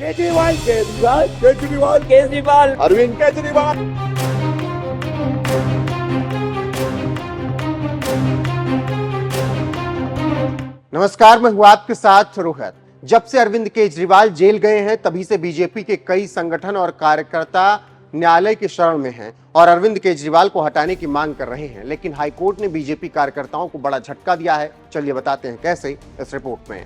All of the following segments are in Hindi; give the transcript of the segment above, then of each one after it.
केजरीवाल केजरीवाल केजरीवाल केजरीवाल अरविंद केजरीवाल। नमस्कार, मैं हूं आपके साथ रोहित। जब से अरविंद केजरीवाल जेल गए हैं तभी से बीजेपी के कई संगठन और कार्यकर्ता न्यायालय की शरण में हैं और अरविंद केजरीवाल को हटाने की मांग कर रहे हैं। लेकिन हाईकोर्ट ने बीजेपी कार्यकर्ताओं को बड़ा झटका दिया है। चलिए बताते हैं कैसे इस रिपोर्ट में।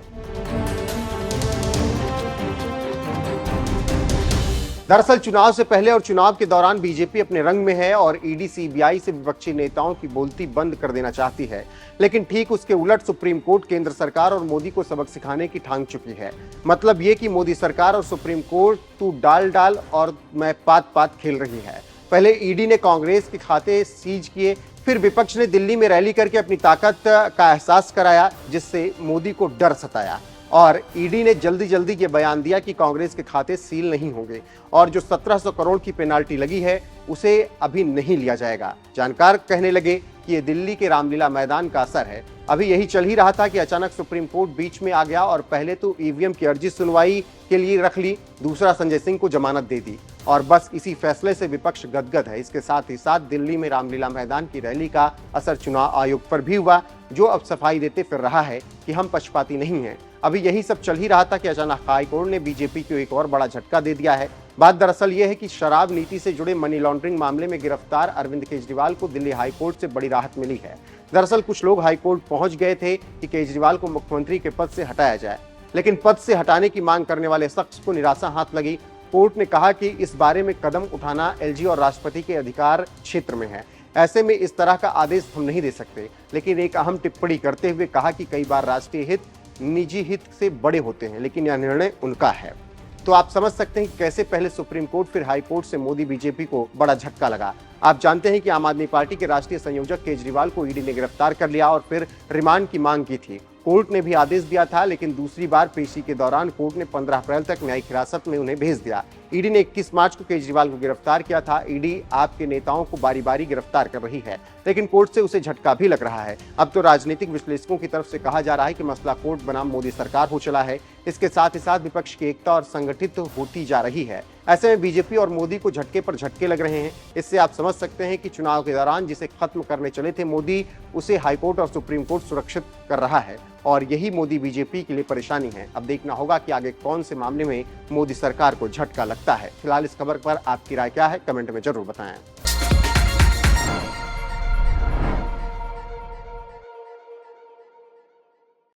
दरअसल चुनाव से पहले और चुनाव के दौरान बीजेपी अपने रंग में है और ईडी सीबीआई से विपक्षी नेताओं की बोलती बंद कर देना चाहती है। लेकिन ठीक उसके उलट सुप्रीम कोर्ट केंद्र सरकार और मोदी को सबक सिखाने की ठान चुकी है। मतलब ये कि मोदी सरकार और सुप्रीम कोर्ट तू डाल डाल और मैं पात पात खेल रही है। पहले ईडी ने कांग्रेस के खाते सीज किए, फिर विपक्ष ने दिल्ली में रैली करके अपनी ताकत का एहसास कराया, जिससे मोदी को डर सताया। और ईडी ने जल्दी जल्दी ये बयान दिया कि कांग्रेस के खाते सील नहीं होंगे और जो 1700 करोड़ की पेनाल्टी लगी है उसे अभी नहीं लिया जाएगा। जानकार कहने लगे कि ये दिल्ली के रामलीला मैदान का असर है। अभी यही चल ही रहा था कि अचानक सुप्रीम कोर्ट बीच में आ गया और पहले तो ईवीएम की अर्जी सुनवाई के लिए रख ली, दूसरा संजय सिंह को जमानत दे दी और बस इसी फैसले से विपक्ष गदगद है। इसके साथ ही साथ दिल्ली में रामलीला मैदान की रैली का असर चुनाव आयोग पर भी हुआ, जो अब सफाई देते फिर रहा है कि हम पक्षपाती नहीं हैं। अभी यही सब चल ही रहा था कि अचानक हाईकोर्ट ने बीजेपी को एक और बड़ा झटका दे दिया है। बात दरअसल ये है कि शराब नीति से जुड़े मनी लॉन्ड्रिंग मामले में गिरफ्तार अरविंद केजरीवाल को दिल्ली हाईकोर्ट से बड़ी राहत मिली है। दरअसल कुछ लोग हाईकोर्ट पहुंच गए थे कि केजरीवाल को मुख्यमंत्री के पद से हटाया जाए, लेकिन पद से हटाने की मांग करने वाले शख्स को निराशा हाथ लगी। कोर्ट ने कहा कि इस बारे में कदम उठाना एलजी और राष्ट्रपति के अधिकार क्षेत्र में है, ऐसे में इस तरह का आदेश हम नहीं दे सकते। लेकिन एक अहम टिप्पणी करते हुए कहा कि कई बार राष्ट्रीय हित निजी हित से बड़े होते हैं, लेकिन यह निर्णय उनका है। तो आप समझ सकते हैं कि कैसे पहले सुप्रीम कोर्ट फिर हाई कोर्ट से मोदी बीजेपी को बड़ा झटका लगा। आप जानते हैं कि आम आदमी पार्टी के राष्ट्रीय संयोजक केजरीवाल को ईडी ने गिरफ्तार कर लिया और फिर रिमांड की मांग की थी। कोर्ट ने भी आदेश दिया था, लेकिन दूसरी बार पेशी के दौरान कोर्ट ने 15 अप्रैल तक न्यायिक हिरासत में उन्हें भेज दिया। ईडी ने 21 मार्च को केजरीवाल को गिरफ्तार किया था। ईडी आपके नेताओं को बारी बारी गिरफ्तार कर रही है, लेकिन कोर्ट से उसे झटका भी लग रहा है। अब तो राजनीतिक विश्लेषकों की तरफ से कहा जा रहा है कि मसला कोर्ट बनाम मोदी सरकार हो चला है। इसके साथ ही साथ विपक्ष की एकता और संगठित होती जा रही है। ऐसे में बीजेपी और मोदी को झटके पर झटके लग रहे हैं। इससे आप समझ सकते हैं कि चुनाव के दौरान जिसे खत्म करने चले थे मोदी, उसे हाईकोर्ट और सुप्रीम कोर्ट सुरक्षित कर रहा है और यही मोदी बीजेपी के लिए परेशानी है। अब देखना होगा कि आगे कौन से मामले में मोदी सरकार को झटका लगता है। फिलहाल इस खबर पर आपकी राय क्या है, कमेंट में जरूर बताएं।